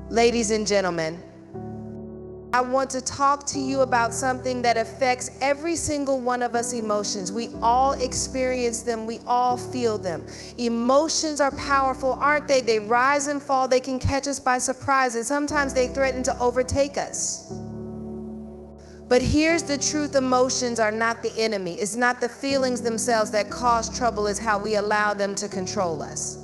Ladies and gentlemen, I want to talk to you about something that affects every single one of us emotions. We all experience them. We all feel them. Emotions are powerful, aren't they? They rise and fall. They can catch us by surprise, and sometimes they threaten to overtake us. But here's the truth: emotions are not the enemy. It's not the feelings themselves that cause trouble. It's how we allow them to control us.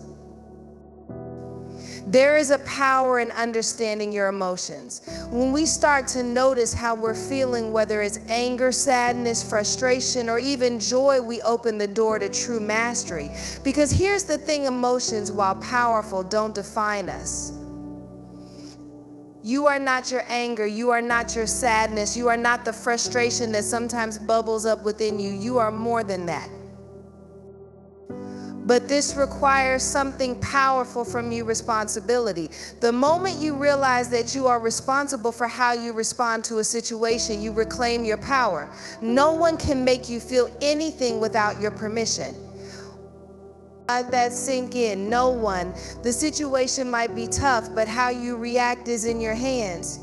There is a power in understanding your emotions. When we start to notice how we're feeling, whether it's anger, sadness, frustration, or even joy, we open the door to true mastery. Because here's the thing: emotions, while powerful, don't define us. You are not your anger. You are not your sadness. You are not the frustration that sometimes bubbles up within you. You are more than that. But this requires something powerful from you: responsibility. The moment you realize that you are responsible for how you respond to a situation, you reclaim your power. No one can make you feel anything without your permission. Let that sink in. No one. The situation might be tough, but how you react is in your hands.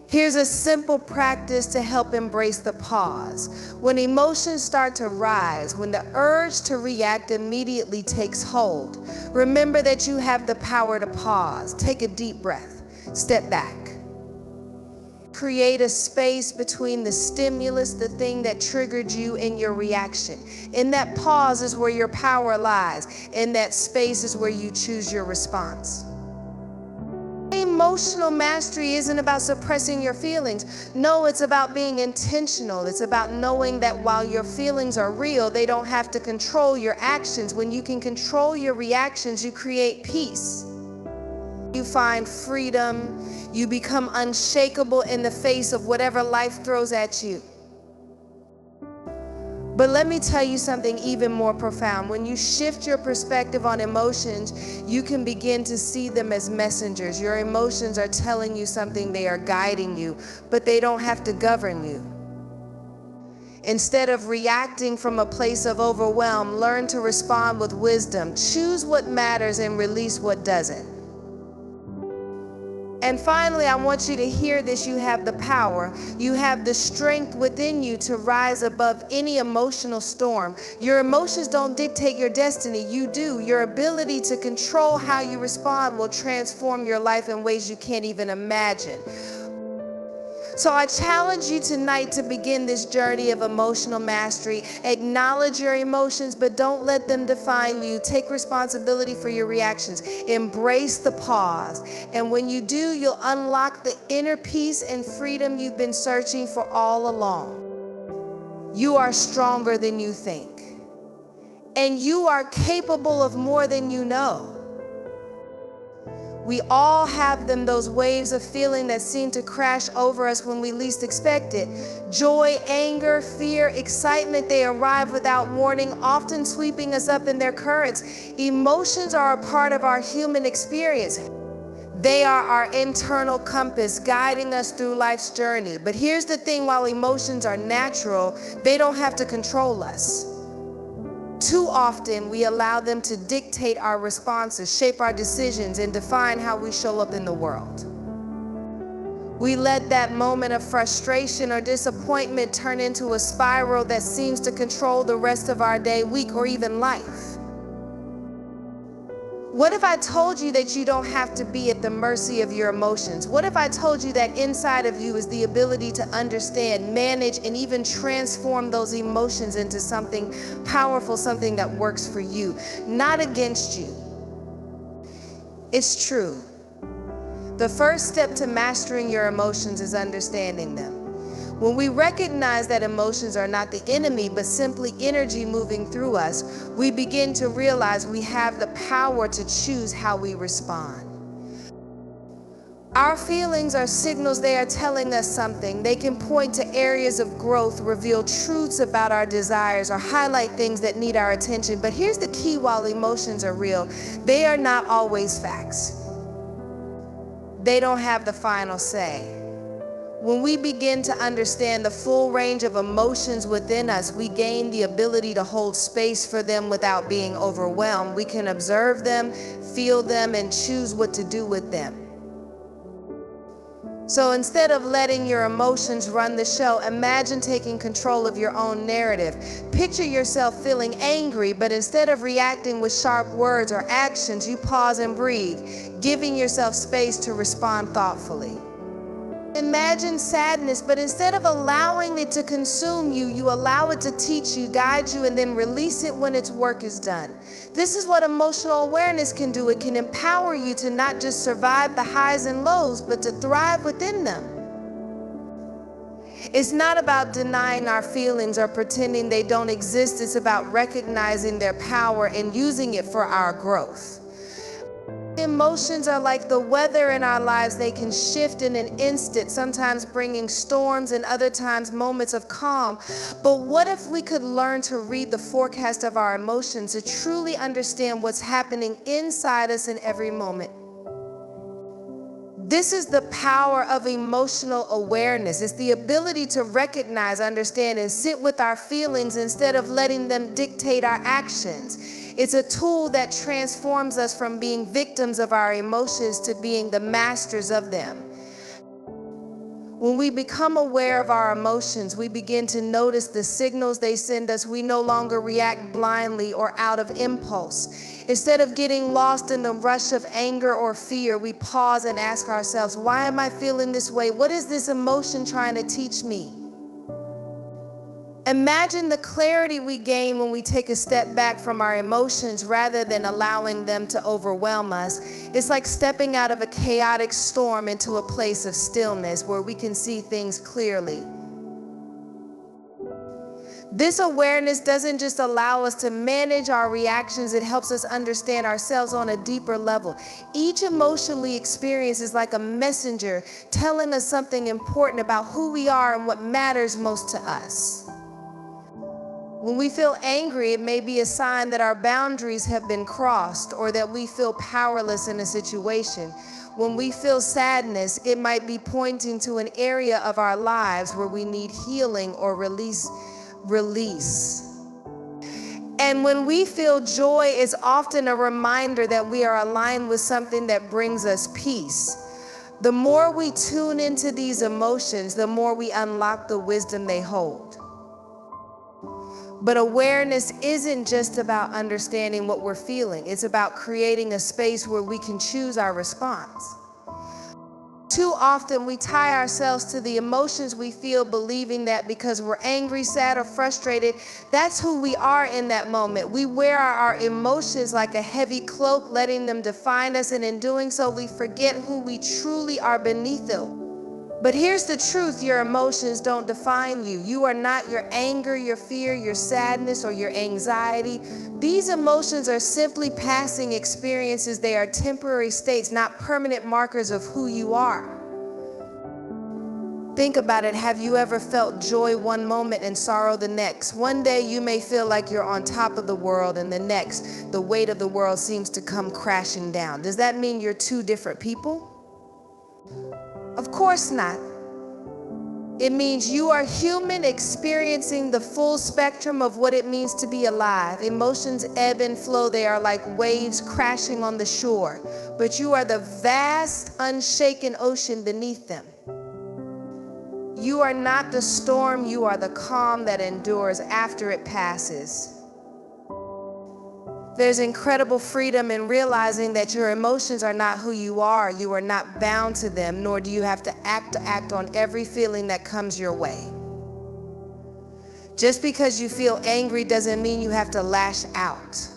Here's a simple practice to help embrace the pause. When emotions start to rise, when the urge to react immediately takes hold, remember that you have the power to pause. Take a deep breath. Step back. Create a space between the stimulus, the thing that triggered you, and your reaction. In that pause is where your power lies. In that space is where you choose your response. Emotional mastery isn't about suppressing your feelings. No, it's about being intentional. It's about knowing that while your feelings are real, they don't have to control your actions. When you can control your reactions, you create peace. You find freedom. You become unshakable in the face of whatever life throws at you. But let me tell you something even more profound. When you shift your perspective on emotions, you can begin to see them as messengers. Your emotions are telling you something. They are guiding you, but they don't have to govern you. Instead of reacting from a place of overwhelm, learn to respond with wisdom. Choose what matters and release what doesn't. And finally, I want you to hear this: you have the power. You have the strength within you to rise above any emotional storm. Your emotions don't dictate your destiny. You do. Your ability to control how you respond will transform your life in ways you can't even imagine. So I challenge you tonight to begin this journey of emotional mastery. Acknowledge your emotions, but don't let them define you. Take responsibility for your reactions. Embrace the pause. And when you do, you'll unlock the inner peace and freedom you've been searching for all along. You are stronger than you think. And you are capable of more than you know. We all have them, those waves of feeling that seem to crash over us when we least expect it. Joy, anger, fear, excitement, they arrive without warning, often sweeping us up in their currents. Emotions are a part of our human experience. They are our internal compass, guiding us through life's journey. But here's the thing: while emotions are natural, they don't have to control us. Too often, we allow them to dictate our responses, shape our decisions, and define how we show up in the world. We let that moment of frustration or disappointment turn into a spiral that seems to control the rest of our day, week, or even life. What if I told you that you don't have to be at the mercy of your emotions? What if I told you that inside of you is the ability to understand, manage, and even transform those emotions into something powerful, something that works for you, not against you? It's true. The first step to mastering your emotions is understanding them. When we recognize that emotions are not the enemy, but simply energy moving through us, we begin to realize we have the power to choose how we respond. Our feelings are signals. They are telling us something. They can point to areas of growth, reveal truths about our desires, or highlight things that need our attention. But here's the key: while emotions are real, they are not always facts. They don't have the final say. When we begin to understand the full range of emotions within us, we gain the ability to hold space for them without being overwhelmed. We can observe them, feel them, and choose what to do with them. So instead of letting your emotions run the show, imagine taking control of your own narrative. Picture yourself feeling angry, but instead of reacting with sharp words or actions, you pause and breathe, giving yourself space to respond thoughtfully. Imagine sadness, but instead of allowing it to consume you, you allow it to teach you, guide you, and then release it when its work is done. This is what emotional awareness can do. It can empower you to not just survive the highs and lows, but to thrive within them. It's not about denying our feelings or pretending they don't exist. It's about recognizing their power and using it for our growth. Emotions are like the weather in our lives. They can shift in an instant, sometimes bringing storms and other times moments of calm. But what if we could learn to read the forecast of our emotions, to truly understand what's happening inside us in every moment? This is the power of emotional awareness. It's the ability to recognize, understand, and sit with our feelings instead of letting them dictate our actions. It's a tool that transforms us from being victims of our emotions to being the masters of them. When we become aware of our emotions, we begin to notice the signals they send us. We no longer react blindly or out of impulse. Instead of getting lost in the rush of anger or fear, we pause and ask ourselves, why am I feeling this way? What is this emotion trying to teach me? Imagine the clarity we gain when we take a step back from our emotions rather than allowing them to overwhelm us. It's like stepping out of a chaotic storm into a place of stillness where we can see things clearly. This awareness doesn't just allow us to manage our reactions, it helps us understand ourselves on a deeper level. Each emotion we experience is like a messenger telling us something important about who we are and what matters most to us. When we feel angry, it may be a sign that our boundaries have been crossed or that we feel powerless in a situation. When we feel sadness, it might be pointing to an area of our lives where we need healing or release. And when we feel joy, it's often a reminder that we are aligned with something that brings us peace. The more we tune into these emotions, the more we unlock the wisdom they hold. But awareness isn't just about understanding what we're feeling. It's about creating a space where we can choose our response. Too often we tie ourselves to the emotions we feel, believing that because we're angry, sad, or frustrated, that's who we are in that moment. We wear our emotions like a heavy cloak, letting them define us, and in doing so, we forget who we truly are beneath them. But here's the truth, your emotions don't define you. You are not your anger, your fear, your sadness, or your anxiety. These emotions are simply passing experiences. They are temporary states, not permanent markers of who you are. Think about it. Have you ever felt joy one moment and sorrow the next? One day you may feel like you're on top of the world, and the next, the weight of the world seems to come crashing down. Does that mean you're two different people? Of course not. It means you are human, experiencing the full spectrum of what it means to be alive. Emotions ebb and flow. They are like waves crashing on the shore, but you are the vast, unshaken ocean beneath them. You are not the storm, you are the calm that endures after it passes. There's incredible freedom in realizing that your emotions are not who you are. You are not bound to them, nor do you have to act on every feeling that comes your way. Just because you feel angry doesn't mean you have to lash out.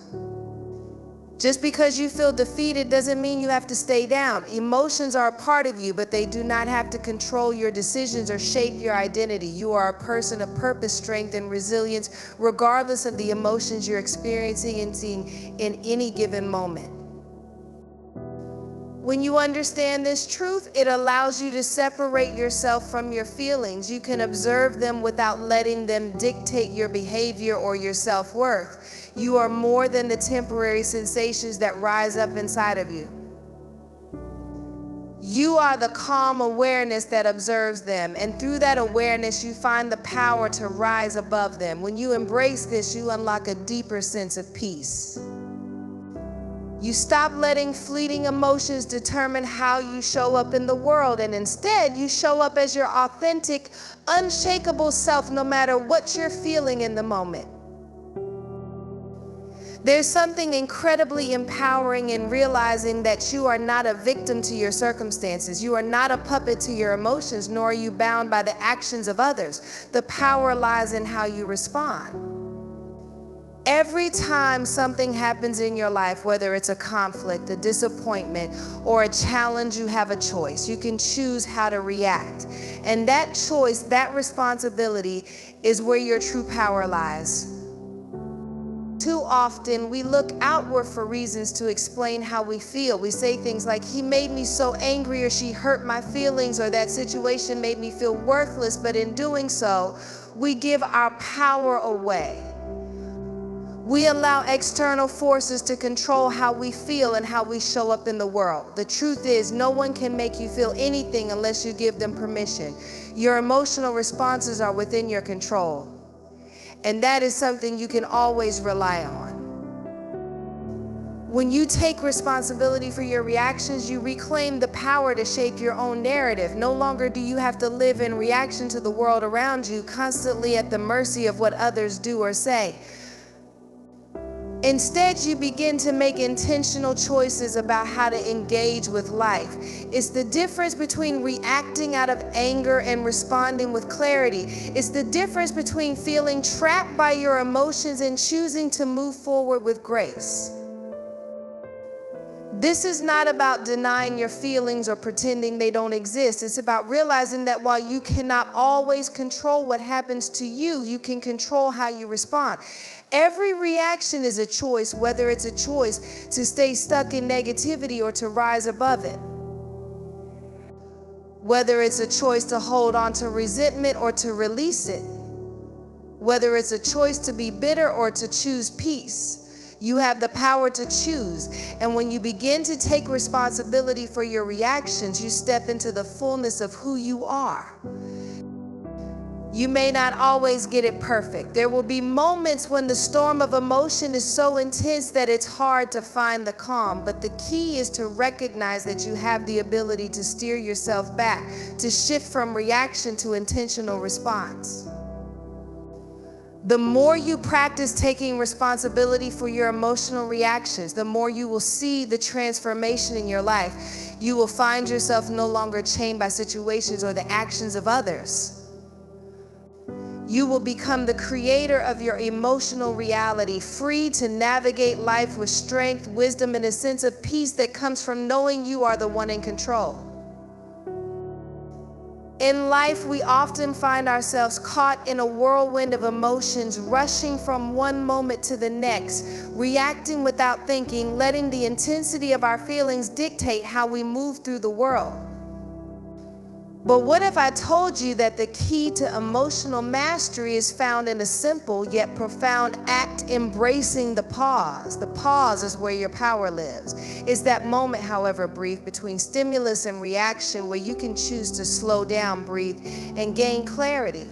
Just because you feel defeated doesn't mean you have to stay down. Emotions are a part of you, but they do not have to control your decisions or shape your identity. You are a person of purpose, strength, and resilience, regardless of the emotions you're experiencing in any given moment. When you understand this truth, it allows you to separate yourself from your feelings. You can observe them without letting them dictate your behavior or your self-worth. You are more than the temporary sensations that rise up inside of you. You are the calm awareness that observes them, and through that awareness, you find the power to rise above them. When you embrace this, you unlock a deeper sense of peace. You stop letting fleeting emotions determine how you show up in the world, and instead, you show up as your authentic, unshakable self, no matter what you're feeling in the moment. There's something incredibly empowering in realizing that you are not a victim to your circumstances. You are not a puppet to your emotions, nor are you bound by the actions of others. The power lies in how you respond. Every time something happens in your life, whether it's a conflict, a disappointment, or a challenge, you have a choice. You can choose how to react. And that choice, that responsibility, is where your true power lies. Too often, we look outward for reasons to explain how we feel. We say things like, he made me so angry, or she hurt my feelings, or that situation made me feel worthless. But in doing so, we give our power away. We allow external forces to control how we feel and how we show up in the world. The truth is, no one can make you feel anything unless you give them permission. Your emotional responses are within your control. And that is something you can always rely on. When you take responsibility for your reactions, you reclaim the power to shape your own narrative. No longer do you have to live in reaction to the world around you, constantly at the mercy of what others do or say. Instead, you begin to make intentional choices about how to engage with life. It's the difference between reacting out of anger and responding with clarity. It's the difference between feeling trapped by your emotions and choosing to move forward with grace. This is not about denying your feelings or pretending they don't exist. It's about realizing that while you cannot always control what happens to you, you can control how you respond. Every reaction is a choice, whether it's a choice to stay stuck in negativity or to rise above it. Whether it's a choice to hold on to resentment or to release it. Whether it's a choice to be bitter or to choose peace. You have the power to choose. And when you begin to take responsibility for your reactions, you step into the fullness of who you are. You may not always get it perfect. There will be moments when the storm of emotion is so intense that it's hard to find the calm. But the key is to recognize that you have the ability to steer yourself back, to shift from reaction to intentional response. The more you practice taking responsibility for your emotional reactions, the more you will see the transformation in your life. You will find yourself no longer chained by situations or the actions of others. You will become the creator of your emotional reality, free to navigate life with strength, wisdom, and a sense of peace that comes from knowing you are the one in control. In life, we often find ourselves caught in a whirlwind of emotions, rushing from one moment to the next, reacting without thinking, letting the intensity of our feelings dictate how we move through the world. But what if I told you that the key to emotional mastery is found in a simple yet profound act, embracing the pause? The pause is where your power lives. It's that moment, however brief, between stimulus and reaction where you can choose to slow down, breathe, and gain clarity.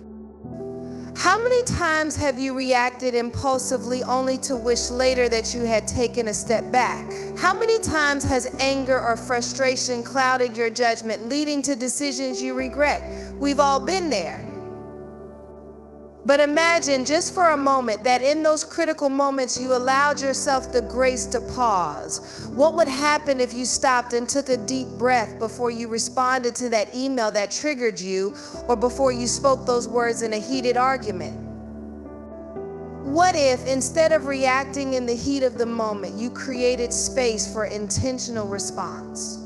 How many times have you reacted impulsively only to wish later that you had taken a step back? How many times has anger or frustration clouded your judgment, leading to decisions you regret? We've all been there. But imagine just for a moment that in those critical moments you allowed yourself the grace to pause. What would happen if you stopped and took a deep breath before you responded to that email that triggered you, or before you spoke those words in a heated argument? What if, instead of reacting in the heat of the moment, you created space for intentional response?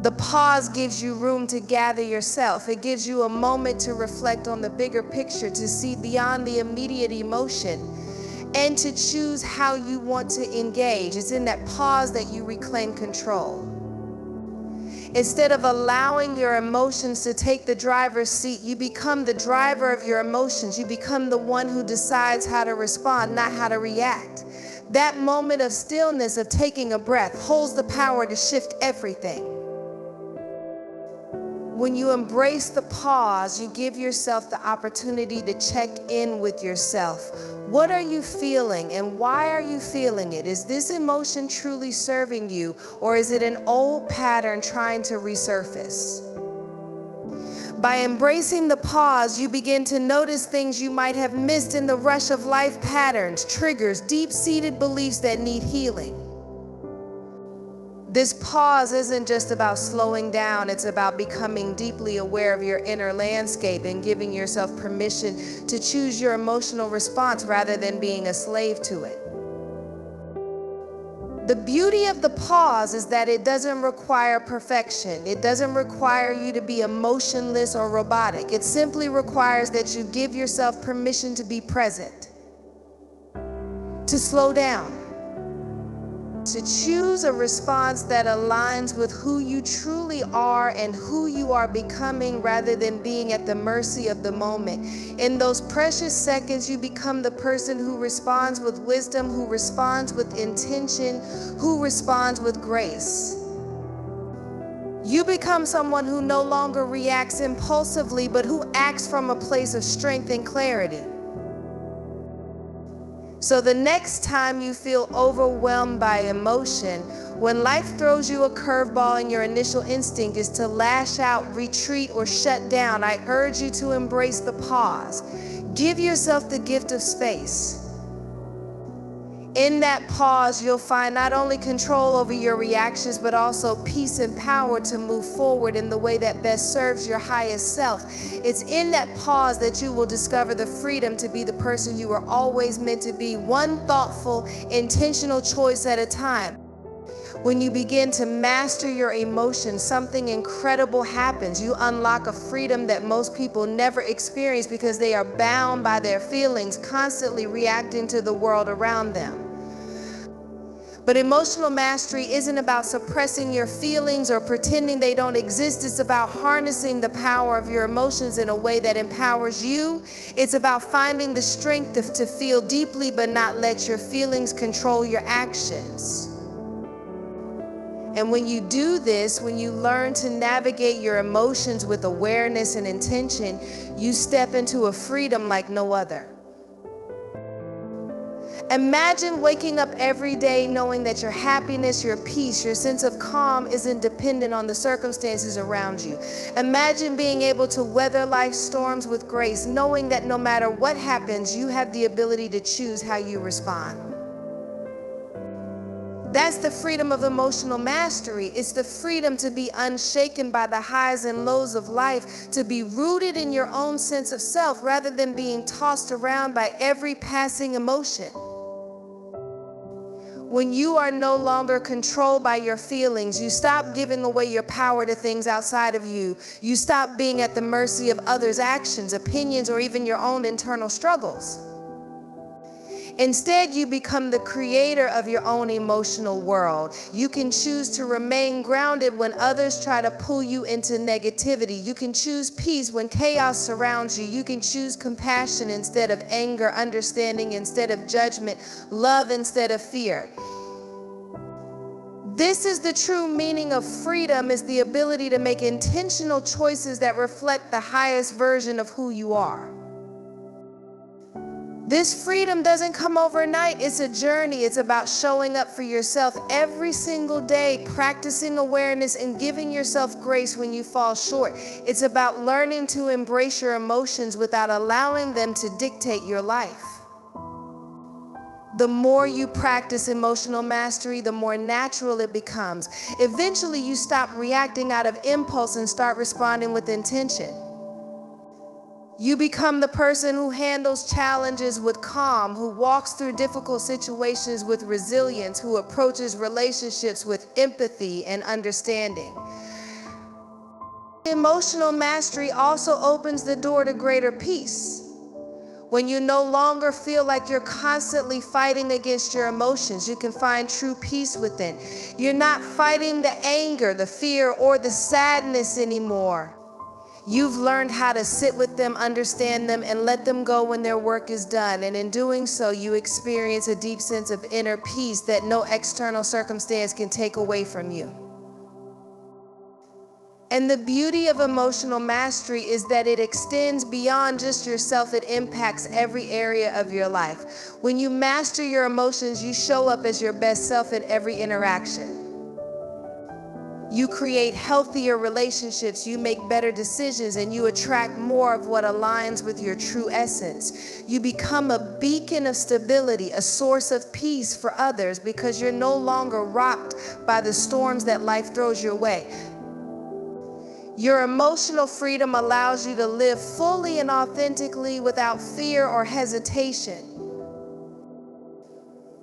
The pause gives you room to gather yourself. It gives you a moment to reflect on the bigger picture, to see beyond the immediate emotion, and to choose how you want to engage. It's in that pause that you reclaim control. Instead of allowing your emotions to take the driver's seat, you become the driver of your emotions. You become the one who decides how to respond, not how to react. That moment of stillness, of taking a breath, holds the power to shift everything. When you embrace the pause, you give yourself the opportunity to check in with yourself. What are you feeling and why are you feeling it? Is this emotion truly serving you, or is it an old pattern trying to resurface? By embracing the pause, you begin to notice things you might have missed in the rush of life: patterns, triggers, deep-seated beliefs that need healing. This pause isn't just about slowing down, it's about becoming deeply aware of your inner landscape and giving yourself permission to choose your emotional response rather than being a slave to it. The beauty of the pause is that it doesn't require perfection. It doesn't require you to be emotionless or robotic. It simply requires that you give yourself permission to be present, to slow down, to choose a response that aligns with who you truly are and who you are becoming, rather than being at the mercy of the moment. In those precious seconds, you become the person who responds with wisdom, who responds with intention, who responds with grace. You become someone who no longer reacts impulsively, but who acts from a place of strength and clarity. So the next time you feel overwhelmed by emotion, when life throws you a curveball and your initial instinct is to lash out, retreat, or shut down, I urge you to embrace the pause. Give yourself the gift of space. In that pause, you'll find not only control over your reactions, but also peace and power to move forward in the way that best serves your highest self. It's in that pause that you will discover the freedom to be the person you were always meant to be, one thoughtful, intentional choice at a time. When you begin to master your emotions, something incredible happens. You unlock a freedom that most people never experience because they are bound by their feelings, constantly reacting to the world around them. But emotional mastery isn't about suppressing your feelings or pretending they don't exist. It's about harnessing the power of your emotions in a way that empowers you. It's about finding the strength to feel deeply but not let your feelings control your actions. And when you do this, when you learn to navigate your emotions with awareness and intention, you step into a freedom like no other. Imagine waking up every day knowing that your happiness, your peace, your sense of calm isn't dependent on the circumstances around you. Imagine being able to weather life's storms with grace, knowing that no matter what happens, you have the ability to choose how you respond. That's the freedom of emotional mastery. It's the freedom to be unshaken by the highs and lows of life, to be rooted in your own sense of self rather than being tossed around by every passing emotion. When you are no longer controlled by your feelings, you stop giving away your power to things outside of you. You stop being at the mercy of others' actions, opinions, or even your own internal struggles. Instead, you become the creator of your own emotional world. You can choose to remain grounded when others try to pull you into negativity. You can choose peace when chaos surrounds you. You can choose compassion instead of anger, understanding instead of judgment, love instead of fear. This is the true meaning of freedom, is the ability to make intentional choices that reflect the highest version of who you are. This freedom doesn't come overnight. It's a journey. It's about showing up for yourself every single day, practicing awareness and giving yourself grace when you fall short. It's about learning to embrace your emotions without allowing them to dictate your life. The more you practice emotional mastery, the more natural it becomes. Eventually, you stop reacting out of impulse and start responding with intention. You become the person who handles challenges with calm, who walks through difficult situations with resilience, who approaches relationships with empathy and understanding. Emotional mastery also opens the door to greater peace. When you no longer feel like you're constantly fighting against your emotions, you can find true peace within. You're not fighting the anger, the fear, or the sadness anymore. You've learned how to sit with them, understand them, and let them go when their work is done. And in doing so, you experience a deep sense of inner peace that no external circumstance can take away from you. And the beauty of emotional mastery is that it extends beyond just yourself. It impacts every area of your life. When you master your emotions, you show up as your best self in every interaction. You create healthier relationships, you make better decisions, and you attract more of what aligns with your true essence. You become a beacon of stability, a source of peace for others, because you're no longer rocked by the storms that life throws your way. Your emotional freedom allows you to live fully and authentically without fear or hesitation.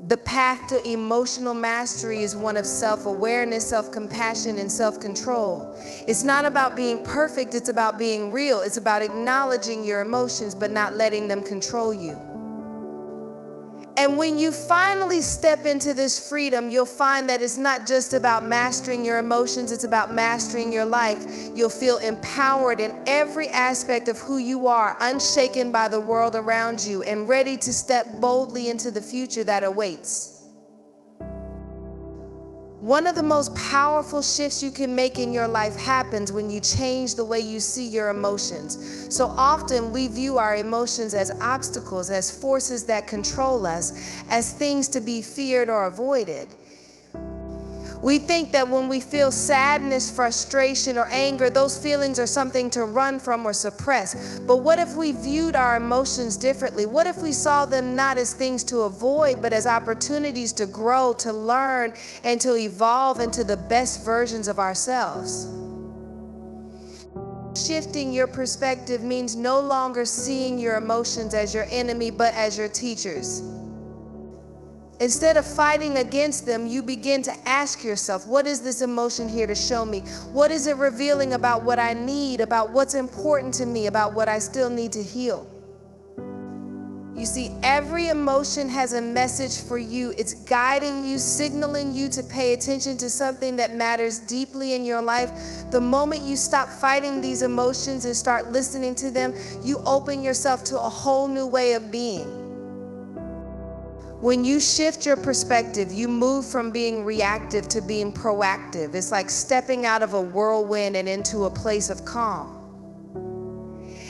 The path to emotional mastery is one of self-awareness, self-compassion, and self-control. It's not about being perfect, it's about being real. It's about acknowledging your emotions but not letting them control you. And when you finally step into this freedom, you'll find that it's not just about mastering your emotions, it's about mastering your life. You'll feel empowered in every aspect of who you are, unshaken by the world around you, and ready to step boldly into the future that awaits. One of the most powerful shifts you can make in your life happens when you change the way you see your emotions. So often we view our emotions as obstacles, as forces that control us, as things to be feared or avoided. We think that when we feel sadness, frustration, or anger, those feelings are something to run from or suppress. But what if we viewed our emotions differently? What if we saw them not as things to avoid, but as opportunities to grow, to learn, and to evolve into the best versions of ourselves? Shifting your perspective means no longer seeing your emotions as your enemy, but as your teachers. Instead of fighting against them, you begin to ask yourself, what is this emotion here to show me? What is it revealing about what I need, about what's important to me, about what I still need to heal? You see, every emotion has a message for you. It's guiding you, signaling you to pay attention to something that matters deeply in your life. The moment you stop fighting these emotions and start listening to them, you open yourself to a whole new way of being. When you shift your perspective, you move from being reactive to being proactive. It's like stepping out of a whirlwind and into a place of calm.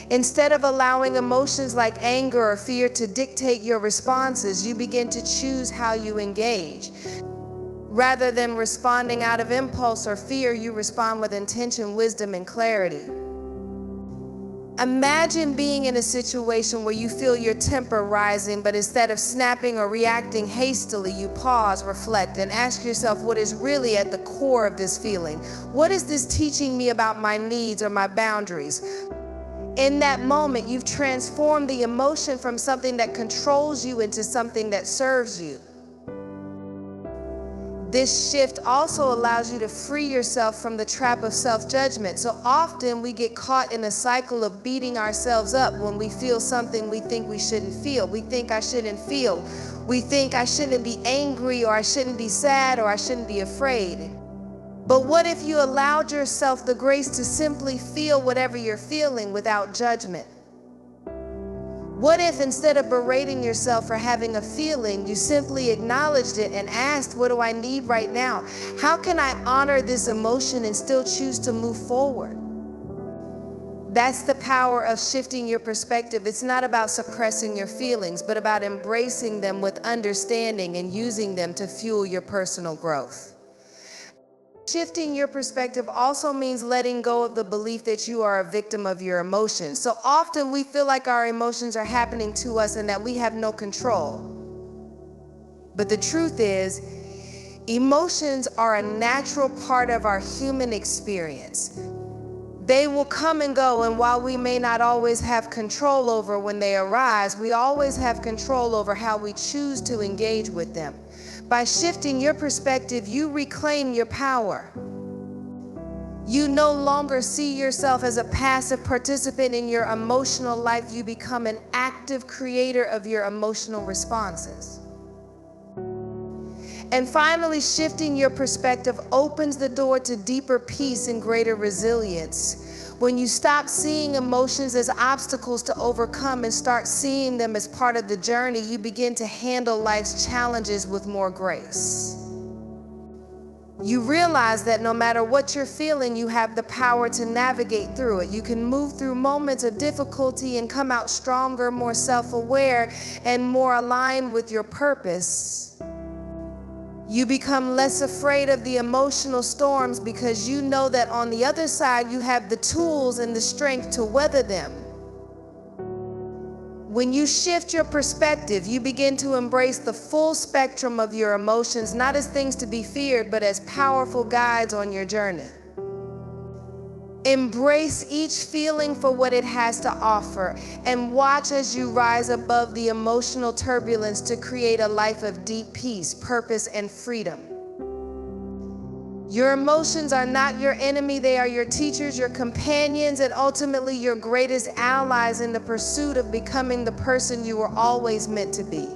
Instead of allowing emotions like anger or fear to dictate your responses, you begin to choose how you engage. Rather than responding out of impulse or fear, you respond with intention, wisdom, and clarity. Imagine being in a situation where you feel your temper rising, but instead of snapping or reacting hastily, you pause, reflect, and ask yourself what is really at the core of this feeling. What is this teaching me about my needs or my boundaries? In that moment, you've transformed the emotion from something that controls you into something that serves you. This shift also allows you to free yourself from the trap of self-judgment. So often we get caught in a cycle of beating ourselves up when we feel something we think we shouldn't feel. We think I shouldn't feel. We think I shouldn't be angry, or I shouldn't be sad, or I shouldn't be afraid. But what if you allowed yourself the grace to simply feel whatever you're feeling without judgment? What if instead of berating yourself for having a feeling, you simply acknowledged it and asked, what do I need right now? How can I honor this emotion and still choose to move forward? That's the power of shifting your perspective. It's not about suppressing your feelings, but about embracing them with understanding and using them to fuel your personal growth. Shifting your perspective also means letting go of the belief that you are a victim of your emotions. So often we feel like our emotions are happening to us and that we have no control. But the truth is, emotions are a natural part of our human experience. They will come and go, and while we may not always have control over when they arise, we always have control over how we choose to engage with them. By shifting your perspective, you reclaim your power. You no longer see yourself as a passive participant in your emotional life. You become an active creator of your emotional responses. And finally, shifting your perspective opens the door to deeper peace and greater resilience. When you stop seeing emotions as obstacles to overcome and start seeing them as part of the journey, you begin to handle life's challenges with more grace. You realize that no matter what you're feeling, you have the power to navigate through it. You can move through moments of difficulty and come out stronger, more self-aware, and more aligned with your purpose. You become less afraid of the emotional storms because you know that on the other side you have the tools and the strength to weather them. When you shift your perspective, you begin to embrace the full spectrum of your emotions, not as things to be feared, but as powerful guides on your journey. Embrace each feeling for what it has to offer, and watch as you rise above the emotional turbulence to create a life of deep peace, purpose, and freedom. Your emotions are not your enemy, they are your teachers, your companions, and ultimately your greatest allies in the pursuit of becoming the person you were always meant to be.